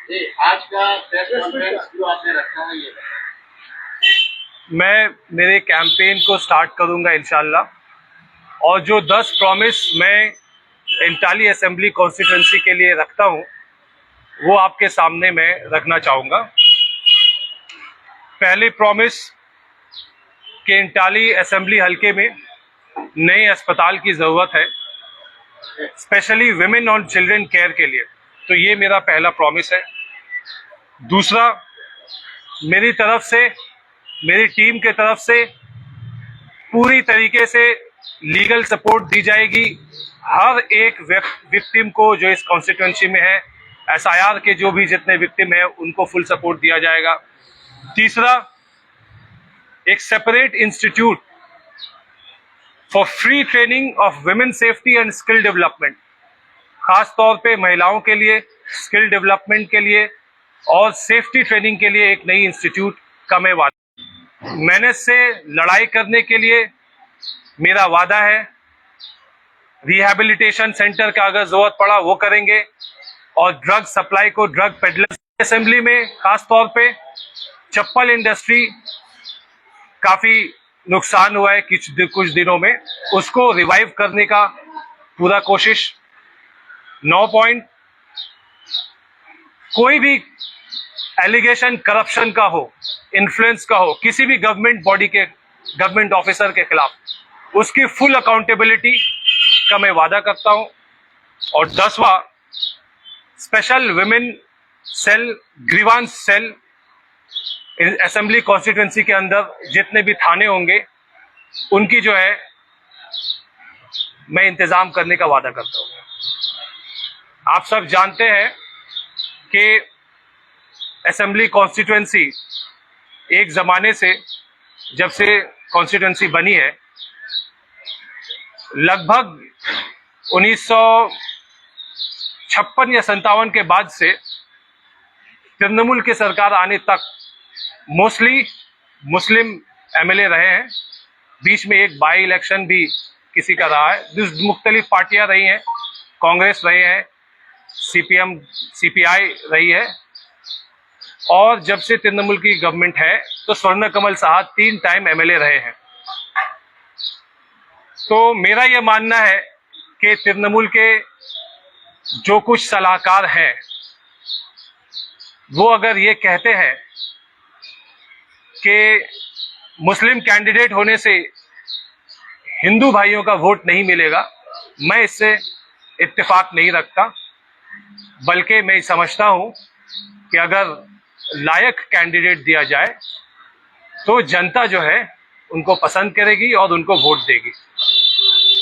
आज का press conference जो आपने रखा है ये मैं मेरे कैंपेन को स्टार्ट करूंगा इंशाल्लाह, और जो 10 प्रॉमिस मैं इंटाली असेंबली कॉन्स्टिट्यूंसी के लिए रखता हूं वो आपके सामने मैं रखना चाहूँगा। पहली प्रॉमिस कि इंटाली असेंबली हलके में नए अस्पताल की ज़रूरत है, स्पेशली विमेन और चिल्ड्रन केयर के लिए, तो ये मेरा पहला प्रॉमिस है। दूसरा, मेरी तरफ से, मेरी टीम के तरफ से पूरी तरीके से लीगल सपोर्ट दी जाएगी हर एक विक्टिम को जो इस कॉन्स्टिट्यूंसी में है। एसआईआर के जो भी जितने विक्टिम है उनको फुल सपोर्ट दिया जाएगा। तीसरा, एक separate institute for free training of women safety and skill development, खास तौर पे महिलाओं के लिए स्किल डेवलपमेंट के लिए और सेफ्टी ट्रेनिंग के लिए एक नई इंस्टीट्यूट का मैं वादा। मेनेस से लड़ाई करने के लिए मेरा वादा है, रिहैबिलिटेशन सेंटर का अगर जरूरत पड़ा वो करेंगे, और ड्रग सप्लाई को ड्रग पेडलर्स असेंबली में खास तौर पे चप्पल इंडस्ट्री काफी नुकसान हुआ है कुछ दिनों में, उसको रिवाइव करने का पूरा कोशिश। 9 पॉइंट, कोई भी एलिगेशन करप्शन का हो, इन्फ्लुएंस का हो किसी भी गवर्नमेंट बॉडी के, गवर्नमेंट ऑफिसर के खिलाफ, उसकी फुल अकाउंटेबिलिटी का मैं वादा करता हूं। और 10वां, special women cell, grievance cell, assembly constituency के अंदर जितने भी थाने होंगे उनकी जो है मैं इंतजाम करने का वादा करता हूं। आप सब जानते हैं कि असेंबली कॉन्स्टिट्यूंसी एक जमाने से, जब से कॉन्स्टिट्यूंसी बनी है, लगभग 1956 या 57 के बाद से तृणमूल की सरकार आने तक मोस्टली मुस्लिम एमएलए रहे हैं। बीच में एक बाई इलेक्शन भी किसी का रहा है। मुख्तलिफ पार्टियां रही हैं, कांग्रेस रही है, सीपीएम सीपीआई रही है, और जब से तृणमूल की गवर्नमेंट है तो स्वर्ण कमल साहब 3 टाइम एमएलए रहे हैं। तो मेरा यह मानना है कि तृणमूल के जो कुछ सलाहकार हैं वो अगर ये कहते हैं कि मुस्लिम कैंडिडेट होने से हिंदू भाइयों का वोट नहीं मिलेगा, मैं इससे इत्तेफाक नहीं रखता, बल्कि मैं समझता हूं कि अगर लायक कैंडिडेट दिया जाए तो जनता जो है उनको पसंद करेगी और उनको वोट देगी।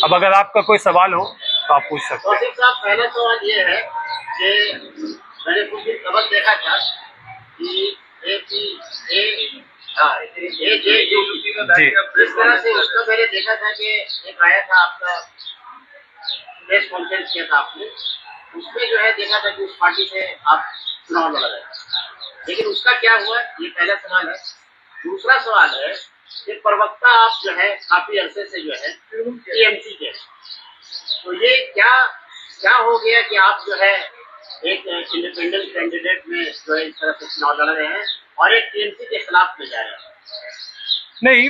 अब अगर आपका कोई सवाल हो तो आप पूछ सकते हैं। साहब, पहला सवाल ये है कि मैंने कुछ दिन खबर देखा था कि इस तरह से उसका मैंने देखा था कि एक आया था आपका प्रेस कॉन्फ्रेंस किया था आपने, उसमें जो है देखा था कि उस पार्टी से आप चुनाव लड़ रहे, लेकिन उसका क्या हुआ, ये पहला सवाल है। दूसरा सवाल है कि प्रवक्ता आप जो है काफी अरसे से जो है टीएमसी के, तो ये क्या हो गया कि आप जो है एक इंडिपेंडेंट कैंडिडेट में जो है इस तरह से चुनाव लड़ रहे हैं और एक टीएमसी के खिलाफ में जा रहे हैं? नहीं,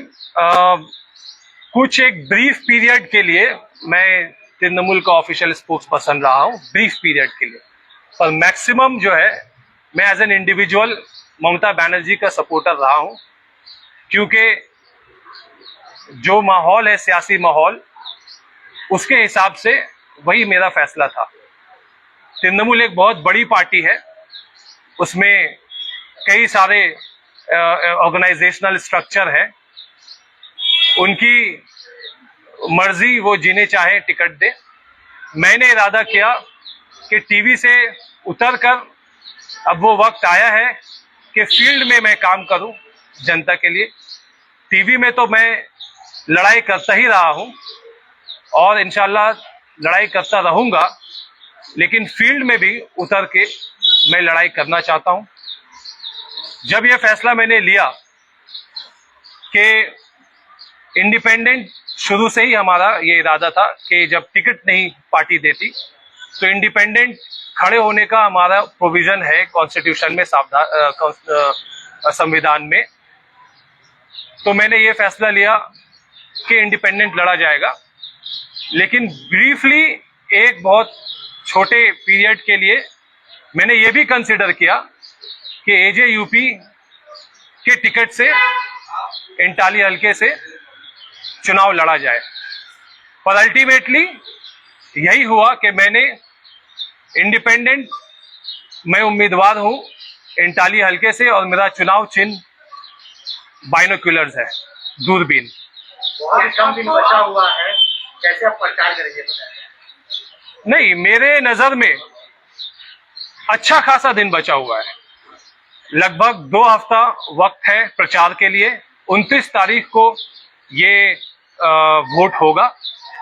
कुछ एक ब्रीफ पीरियड के लिए मैं तृणमूल का ऑफिशियल स्पोक्स पर्सन रहा हूँ, ब्रीफ पीरियड के लिए, पर मैक्सिमम जो है मैं as an individual Mamata Banerjee का सपोर्टर रहा हूँ, क्योंकि जो माहौल है, सियासी माहौल, उसके हिसाब से वही मेरा फैसला था। तृणमूल एक बहुत बड़ी पार्टी है, उसमें कई सारे ऑर्गेनाइजेशनल स्ट्रक्चर है, उनकी मर्जी, वो जिन्हें चाहे टिकट दे। मैंने इरादा किया कि टीवी से उतरकर अब वो वक्त आया है कि फील्ड में मैं काम करूं जनता के लिए। टीवी में तो मैं लड़ाई करता ही रहा हूं और इंशाल्लाह लड़ाई करता रहूंगा, लेकिन फील्ड में भी उतर के मैं लड़ाई करना चाहता हूं। जब यह फैसला मैंने लिया कि इंडिपेंडेंट, शुरू से ही हमारा ये इरादा था कि जब टिकट नहीं पार्टी देती तो इंडिपेंडेंट खड़े होने का हमारा प्रोविजन है कॉन्स्टिट्यूशन में, संविधान में। तो मैंने ये फैसला लिया कि इंडिपेंडेंट लड़ा जाएगा, लेकिन ब्रीफली एक बहुत छोटे पीरियड के लिए मैंने ये भी कंसिडर किया कि एजेयूपी के टिकट से इंटाली हल्के से चुनाव लड़ा जाए। पर अल्टीमेटली यही हुआ कि मैंने इंडिपेंडेंट, मैं उम्मीदवार हूं इंटाली हल्के से, और मेरा चुनाव चिन्ह बाइनोक्यूलर्स है, दूरबीन। बहुत कम दिन बचा हुआ है, कैसे आप प्रचार करेंगे? नहीं, मेरे नजर में अच्छा खासा दिन बचा हुआ है, लगभग 2 हफ्ता वक्त है प्रचार के लिए। 29 तारीख को ये वोट होगा।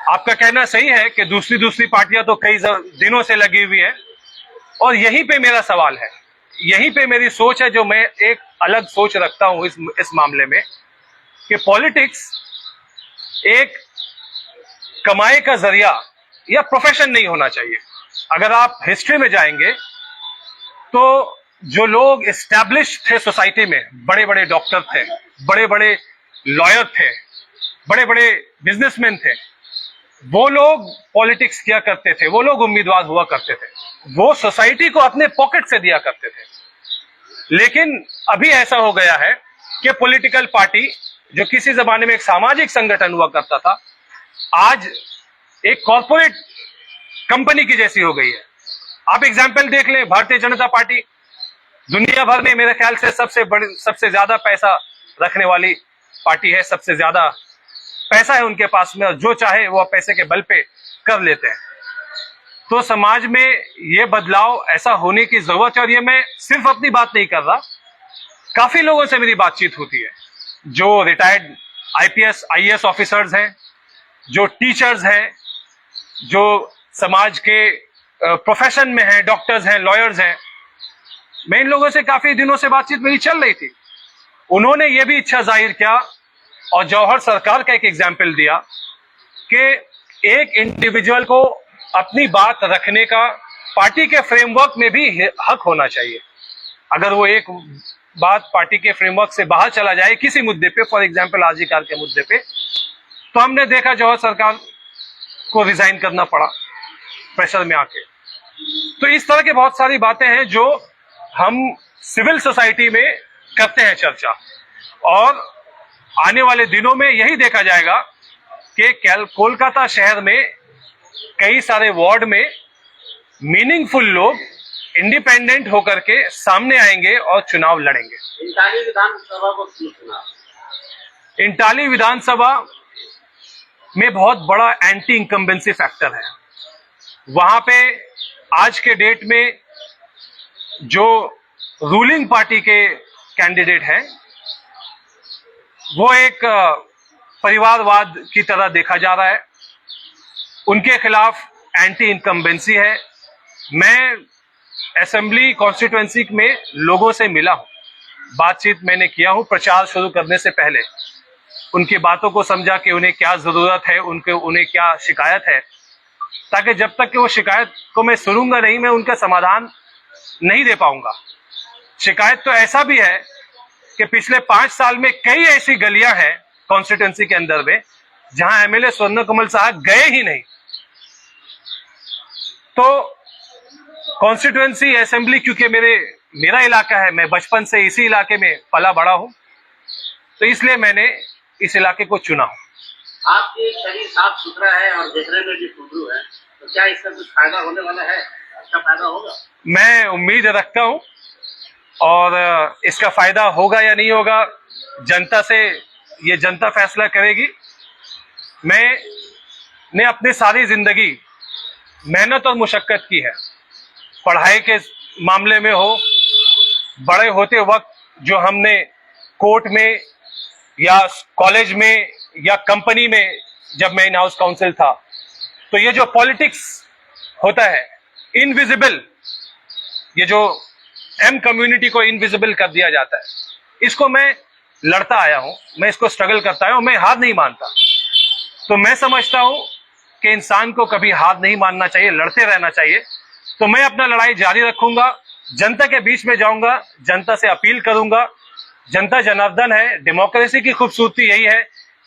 आपका कहना सही है कि दूसरी पार्टियां तो कई दिनों से लगी हुई है, और यहीं पे मेरा सवाल है, यहीं पे मेरी सोच है, जो मैं एक अलग सोच रखता हूं इस मामले में, कि पॉलिटिक्स एक कमाई का जरिया या प्रोफेशन नहीं होना चाहिए। अगर आप हिस्ट्री में जाएंगे तो जो लोग एस्टैब्लिश्ड थे सोसाइटी में, बड़े बड़े डॉक्टर थे, बड़े बड़े लॉयर थे, बड़े बड़े बिजनेसमैन थे, वो लोग पॉलिटिक्स किया करते थे, वो लोग उम्मीदवार हुआ करते थे, वो सोसाइटी को अपने पॉकेट से दिया करते थे। लेकिन अभी ऐसा हो गया है कि पॉलिटिकल पार्टी, जो किसी जमाने में एक सामाजिक संगठन हुआ करता था, आज एक कॉर्पोरेट कंपनी की जैसी हो गई है। आप एग्जाम्पल देख लें, भारतीय जनता पार्टी दुनिया भर में मेरे ख्याल से सबसे ज्यादा पैसा रखने वाली पार्टी है, सबसे ज्यादा पैसा है उनके पास में, और जो चाहे वो पैसे के बल पे कर लेते हैं। तो समाज में ये बदलाव ऐसा होने की जरूरत है, और ये मैं सिर्फ अपनी बात नहीं कर रहा, काफी लोगों से मेरी बातचीत होती है, जो रिटायर्ड आईपीएस आईएएस ऑफिसर्स हैं, जो टीचर्स हैं, जो समाज के प्रोफेशन में हैं, डॉक्टर्स हैं, लॉयर्स हैं। मैं इन लोगों से काफी दिनों से बातचीत मेरी चल रही थी। उन्होंने ये भी इच्छा जाहिर किया, और जौहर सरकार का एक एग्जाम्पल दिया, कि एक इंडिविजुअल को अपनी बात रखने का पार्टी के फ्रेमवर्क में भी हक होना चाहिए। अगर वो एक बात पार्टी के फ्रेमवर्क से बाहर चला जाए किसी मुद्दे पे, फॉर एग्जाम्पल आरजी कार के मुद्दे पे, तो हमने देखा जौहर सरकार को रिजाइन करना पड़ा प्रेशर में आके। तो इस तरह के बहुत सारी बातें हैं जो हम सिविल सोसाइटी में करते हैं चर्चा, और आने वाले दिनों में यही देखा जाएगा कि कोलकाता शहर में कई सारे वार्ड में मीनिंगफुल लोग इंडिपेंडेंट होकर के सामने आएंगे और चुनाव लड़ेंगे। इंटाली विधानसभा को क्यों चुना? इंटाली विधानसभा में बहुत बड़ा एंटी इनकम्बेंसी फैक्टर है। वहां पे आज के डेट में जो रूलिंग पार्टी के कैंडिडेट हैं, वो एक परिवारवाद की तरह देखा जा रहा है, उनके खिलाफ एंटी इनकम्बेंसी है। मैं असेंबली कॉन्स्टिट्यूएंसी में लोगों से मिला हूं, बातचीत मैंने किया हूं प्रचार शुरू करने से पहले, उनकी बातों को समझा कि उन्हें क्या जरूरत है, उन्हें क्या शिकायत है, ताकि जब तक कि वो शिकायत को मैं सुनूंगा नहीं, मैं उनका समाधान नहीं दे पाऊंगा। शिकायत तो ऐसा भी है कि पिछले 5 साल में कई ऐसी गलियां हैं कॉन्स्टिट्यूएंसी के अंदर में जहां एमएलए स्वर्ण कमल साहब गए ही नहीं। तो कॉन्स्टिट्यूएंसी असेंबली, क्योंकि मेरा इलाका है, मैं बचपन से इसी इलाके में पला बड़ा हूं, तो इसलिए मैंने इस इलाके को चुना हूं। आपके शरीर साफ सुथरा है और देखने में भी खुशबू है, तो क्या इसका कुछ फायदा होने वाला है? अच्छा फायदा होगा? मैं उम्मीद रखता हूं, और इसका फायदा होगा या नहीं होगा, जनता फैसला करेगी। मैंने अपनी सारी जिंदगी मेहनत और मुशक्कत की है, पढ़ाई के मामले में हो, बड़े होते वक्त जो हमने कोर्ट में या कॉलेज में या कंपनी में, जब मैं इन हाउस काउंसिल था, तो ये जो पॉलिटिक्स होता है इनविजिबल, ये जो एम कम्युनिटी को इनविजिबल कर दिया जाता है, इसको मैं लड़ता आया हूं, मैं इसको स्ट्रगल करता आया हूं, मैं हार नहीं मानता। तो मैं समझता हूं कि इंसान को कभी हार नहीं मानना चाहिए, लड़ते रहना चाहिए, तो मैं अपना लड़ाई जारी रखूंगा, जनता के बीच में जाऊंगा, जनता से अपील करूंगा। जनता जनार्दन है। डेमोक्रेसी की खूबसूरती यही है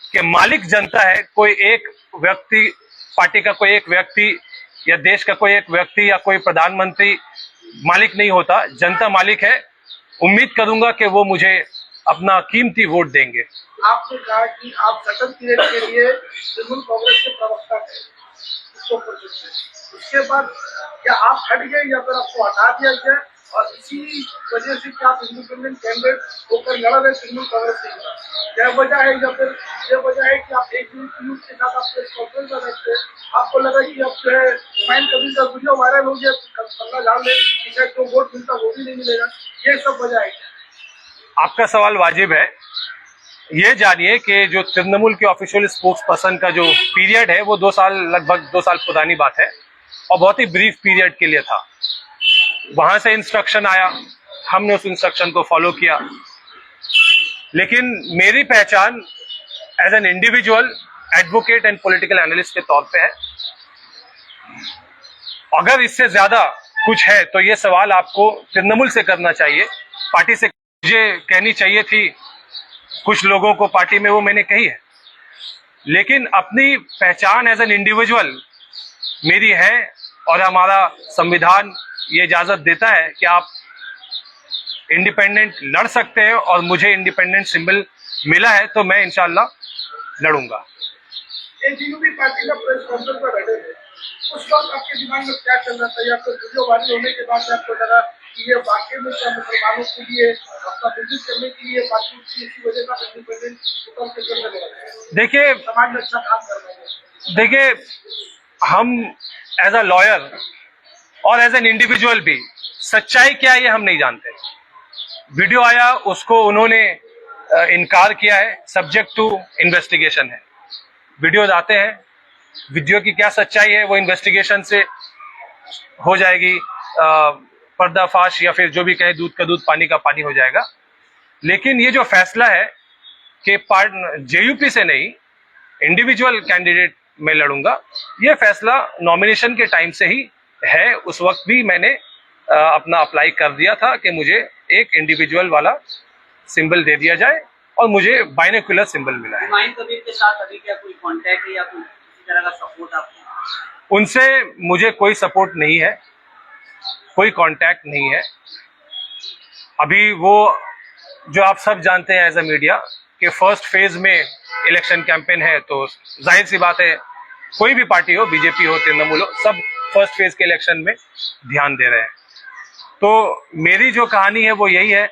कि मालिक जनता है। कोई एक व्यक्ति, पार्टी का कोई एक व्यक्ति या देश का कोई एक व्यक्ति या कोई प्रधानमंत्री मालिक नहीं होता, जनता मालिक है। उम्मीद करूंगा कि वो मुझे अपना कीमती वोट देंगे। आपने कहा कि आप सतत पीरियड के लिए तृणमूल कांग्रेस के प्रवक्ता थे, उसके बाद क्या आप हट गए या फिर आपको हटा दिया गया, और इसी वजह से क्या आप इंडिपेंडेंट कैंडिडेट होकर लड़ रहे तृणमूल कांग्रेस के खिलाफ? क्या वजह है, या फिर ये वजह है कि आप एक यूथ के साथ आप प्रेस कॉन्फ्रेंस में बैठते हैं, आपको लगा कि अब जो है हुमायूं कबीर का वीडियो वायरल हो गया, पन्ना डाल दे कि शायद जो वोट मिलता वो भी नहीं मिलेगा, ये सब वजह है? आपका सवाल वाजिब है। ये जानिए कि जो तृणमूल के ऑफिशियल स्पोक्स पर्सन का जो पीरियड है वो 2 साल, लगभग 2 साल पुरानी बात है और बहुत ही ब्रीफ पीरियड के लिए था। वहां से इंस्ट्रक्शन आया, हमने उस इंस्ट्रक्शन को फॉलो किया, लेकिन मेरी पहचान as an individual advocate and political analyst के तौर पे है। अगर इससे ज्यादा कुछ है तो ये सवाल आपको तृणमूल से करना चाहिए, पार्टी से। मुझे कहनी चाहिए थी कुछ लोगों को पार्टी में, वो मैंने कही है, लेकिन अपनी पहचान एज एन इंडिविजुअल मेरी है और हमारा संविधान ये इजाजत देता है कि आप इंडिपेंडेंट लड़ सकते हैं और मुझे इंडिपेंडेंट सिंबल मिला है तो मैं इंशाल्लाह लड़ूंगा। एबीवीपी पार्टी का प्रेस कॉन्फ्रेंस में बैठे थे, उस वक्त आपके दिमाग में क्या चल रहा था, या फिर वीडियो वायरल होने के बाद आपको लगा कि ये वाकई में क्या मुसलमानों के लिए अपना बिजनेस करने के लिए पार्टी की इसी वजह से इंडिपेंडेंट उतर के चलने लगा? देखिए, समाज में अच्छा काम कर रहे हैं। देखिए, हम एज अ लॉयर और एज एन इंडिविजुअल भी सच्चाई क्या है ये हम नहीं जानते। वीडियो आया, उसको उन्होंने इनकार किया है, सब्जेक्ट टू इन्वेस्टिगेशन है। वीडियोज आते हैं, वीडियो की क्या सच्चाई है वो इन्वेस्टिगेशन से हो जाएगी, पर्दाफाश या फिर जो भी कहे दूध का दूध पानी का पानी हो जाएगा। लेकिन ये जो फैसला है कि जेयूपी से नहीं इंडिविजुअल कैंडिडेट में लड़ूंगा, ये फैसला नॉमिनेशन के टाइम से ही है। उस वक्त भी मैंने अपना अप्लाई कर दिया था कि मुझे एक इंडिविजुअल वाला सिंबल दे दिया जाए और मुझे बाइनोकुलर सिंबल मिला है। हुमायूं कबीर के साथ अभी क्या कोई कांटेक्ट है या कोई किसी तरह का सपोर्ट आपको? उनसे मुझे कोई सपोर्ट नहीं है, कोई कांटेक्ट नहीं है। अभी वो जो आप सब जानते हैं एज अ मीडिया कि फर्स्ट फेज में इलेक्शन कैंपेन है, तो जाहिर सी बात है कोई भी पार्टी हो, बीजेपी हो, तृणमूल हो, सब फर्स्ट फेज के इलेक्शन में ध्यान दे रहे हैं। तो मेरी जो कहानी है वो यही है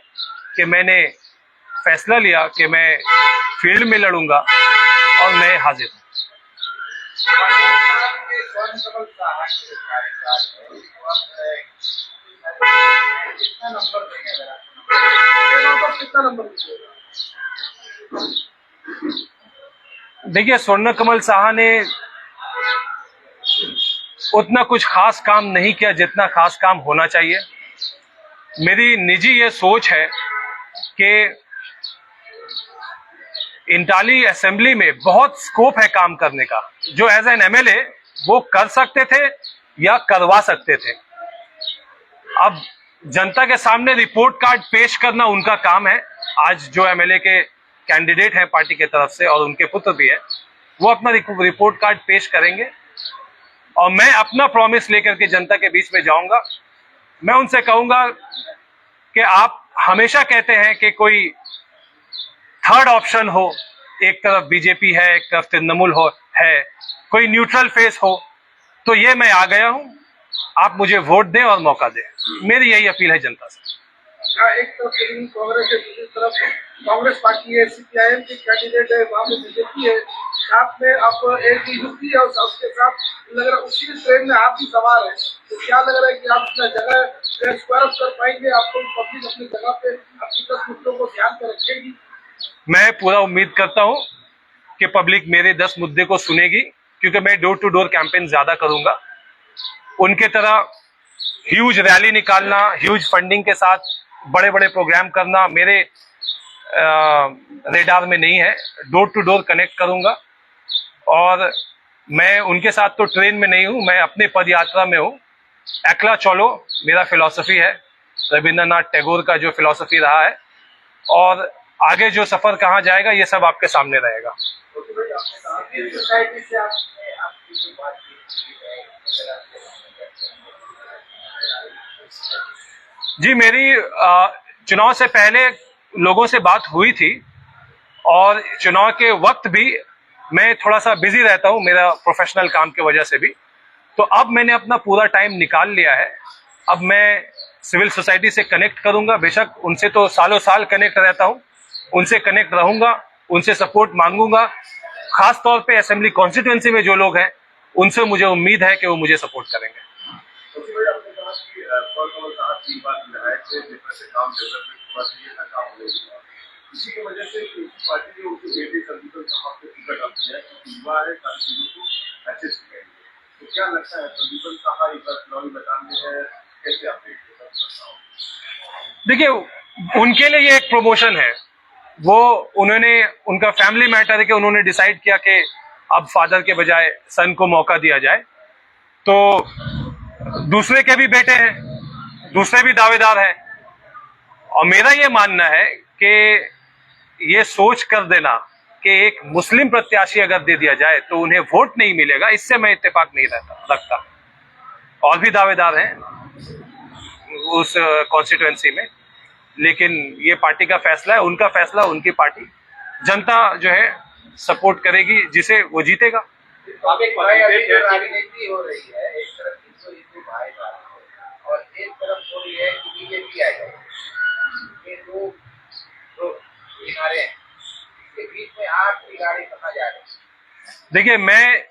कि मैंने फैसला लिया कि मैं फील्ड में लड़ूंगा और मैं हाजिर हूँ। देखिए, स्वर्ण कमल साहा ने उतना कुछ खास काम नहीं किया जितना खास काम होना चाहिए। मेरी निजी ये सोच है कि इंटाली असेंबली में बहुत स्कोप है काम करने का, जो एज एन एमएलए वो कर सकते थे या करवा सकते थे। अब जनता के सामने रिपोर्ट कार्ड पेश करना उनका काम है। आज जो एमएलए के कैंडिडेट हैं पार्टी की तरफ से और उनके पुत्र भी है, वो अपना रिपोर्ट कार्ड पेश करेंगे और मैं अपना प्रॉमिस लेकर के जनता के बीच में जाऊंगा। मैं उनसे कहूंगा कि आप हमेशा कहते हैं कि कोई थर्ड ऑप्शन हो, एक तरफ बीजेपी है, एक तरफ तृणमूल हो है, कोई न्यूट्रल फेस हो, तो ये मैं आ गया हूं। आप मुझे वोट दें और मौका दें, मेरी यही अपील है जनता से। एक तरफ कांग्रेस है, दूसरी तरफ कांग्रेस पार्टी है, सीपीआईएम की कैंडिडेट है, वहाँ पे बीजेपी है, साथ में आप एक यूपी है और उसके साथ लग रहा है उसी ट्रेन में आप भी सवार है। तो क्या लग रहा है कि आप अपना जगह स्क्वायर अप कर पाएंगे? आपको पब्लिक अपनी जगह पे आपकी 10 मुद्दों को ध्यान पे रखेगी? मैं पूरा उम्मीद करता हूं कि पब्लिक मेरे 10 मुद्दे को सुनेगी, क्योंकि मैं डोर टू डोर कैंपेन ज्यादा करूंगा। उनके तरह ह्यूज रैली निकालना, ह्यूज फंडिंग के साथ बड़े बड़े प्रोग्राम करना मेरे रेडार में नहीं है। डोर टू डोर कनेक्ट करूंगा और मैं उनके साथ तो ट्रेन में नहीं हूं, मैं अपने पद यात्रा में हूं। एकला चलो मेरा फिलॉसफी है, रविंद्रनाथ टैगोर का जो फिलॉसफी रहा है, और आगे जो सफर कहाँ जाएगा ये सब आपके सामने रहेगा। क्योंकि भाई आपने कहा कि सोसाइटी से आपने आपकी जो बातचीत है जी, मेरी चुनाव से पहले लोगों से बात हुई थी, और चुनाव के वक्त भी मैं थोड़ा सा बिजी रहता हूं मेरा प्रोफेशनल काम की वजह से भी। तो अब मैंने अपना पूरा टाइम निकाल लिया है। अब मैं सिविल सोसाइटी से कनेक्ट करूंगा, बेशक उनसे तो सालों साल कनेक्ट रहता हूं, उनसे कनेक्ट रहूंगा, उनसे सपोर्ट मांगूंगा। खास तौर पे असेंबली कॉन्स्टिट्यूएंसी में जो लोग हैं उनसे मुझे उम्मीद है कि वो मुझे सपोर्ट करेंगे। क्योंकि भाई आपने कहा कि कमल साहब की बात विधायक से से काम डेवलपमेंट हुआ चाहिए ना, काम नहीं हुआ, इसी की वजह से पार्टी ने उनकी बेटी संदीपन साहब को टिकट आती है, युवा है, सारी चीजों को अच्छे से करेंगे। तो क्या लगता है संदीपन साहब एक बार चुनावी मैदान में है, कैसे आप देखिए, उनके लिए ये एक प्रमोशन है। वो उन्होंने, उनका फैमिली मैटर है कि उन्होंने डिसाइड किया कि अब फादर के बजाय सन को मौका दिया जाए। तो दूसरे के भी बेटे हैं, दूसरे भी दावेदार हैं, और मेरा ये मानना है कि ये सोच कर देना कि एक मुस्लिम प्रत्याशी अगर दे दिया जाए तो उन्हें वोट नहीं मिलेगा, इससे मैं इत्तेफाक नहीं रखता। और भी दावेदार हैं उस कॉन्स्टिट्यूएंसी में, लेकिन ये पार्टी का फैसला है, उनका फैसला, उनकी पार्टी, जनता जो है सपोर्ट करेगी, जिसे वो जीतेगा। राजनीति हो रही है, एक तरफ हिंदू भाईचारा और एक तरफ हो रही है कि बीजेपी आ जाए, ये दो किनारे हैं, इसके बीच में आग की गाड़ी कहाँ जा रही है? देखिए, मैं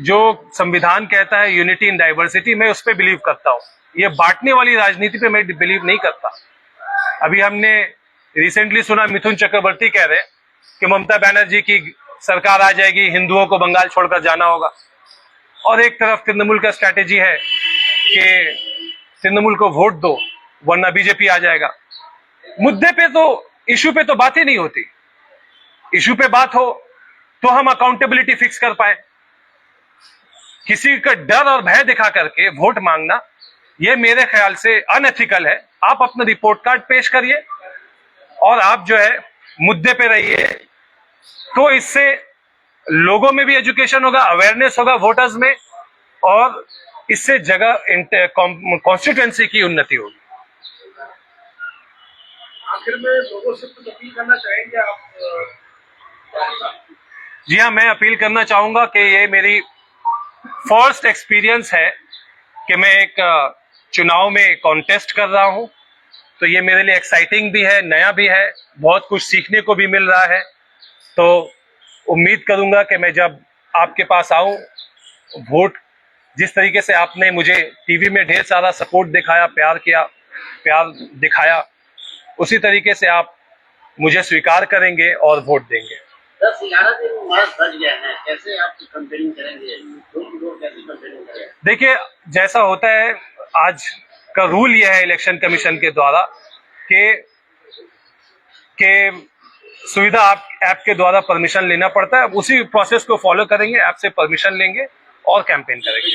जो संविधान कहता है यूनिटी इन डाइवर्सिटी, मैं उस पर बिलीव करता हूँ। ये बांटने वाली राजनीति पे मैं बिलीव नहीं करता। अभी हमने रिसेंटली सुना मिथुन चक्रवर्ती कह रहे कि ममता बनर्जी की सरकार आ जाएगी, हिंदुओं को बंगाल छोड़कर जाना होगा, और एक तरफ तृणमूल का स्ट्रैटेजी है कि तृणमूल को वोट दो वरना बीजेपी आ जाएगा। मुद्दे पे तो, इशू पे तो बात ही नहीं होती। इशू पे बात हो तो हम अकाउंटेबिलिटी फिक्स कर पाए। किसी का डर और भय दिखा करके वोट मांगना, ये मेरे ख्याल से अनएथिकल है। आप अपना रिपोर्ट कार्ड पेश करिए और आप जो है मुद्दे पे रहिए, तो इससे लोगों में भी एजुकेशन होगा, अवेयरनेस होगा वोटर्स में, और इससे जगह कॉन्स्टिट्यूएंसी की उन्नति होगी। आखिर में लोगों से कुछ अपील करना चाहेंगे आप? जी हाँ, मैं अपील करना चाहूंगा कि ये मेरी फर्स्ट एक्सपीरियंस है कि मैं एक चुनाव में कॉन्टेस्ट कर रहा हूं, तो ये मेरे लिए एक्साइटिंग भी है, नया भी है, बहुत कुछ सीखने को भी मिल रहा है। तो उम्मीद करूंगा कि मैं जब आपके पास आऊं, वोट जिस तरीके से आपने मुझे टीवी में ढेर सारा सपोर्ट दिखाया, प्यार दिखाया, उसी तरीके से आप मुझे स्वीकार करेंगे और वोट देंगे। 10-11 दिन मार्च बच गए हैं, कैसे आप कंपेयरिंग करेंगे, कैसे कंपेयरिंग करेंगे? देखिए, जैसा होता है, आज का रूल यह है इलेक्शन कमीशन के द्वारा कि सुविधा ऐप के द्वारा परमिशन लेना पड़ता है। उसी प्रोसेस को फॉलो करेंगे, ऐप से परमिशन लेंगे और कैंपेन करेंगे।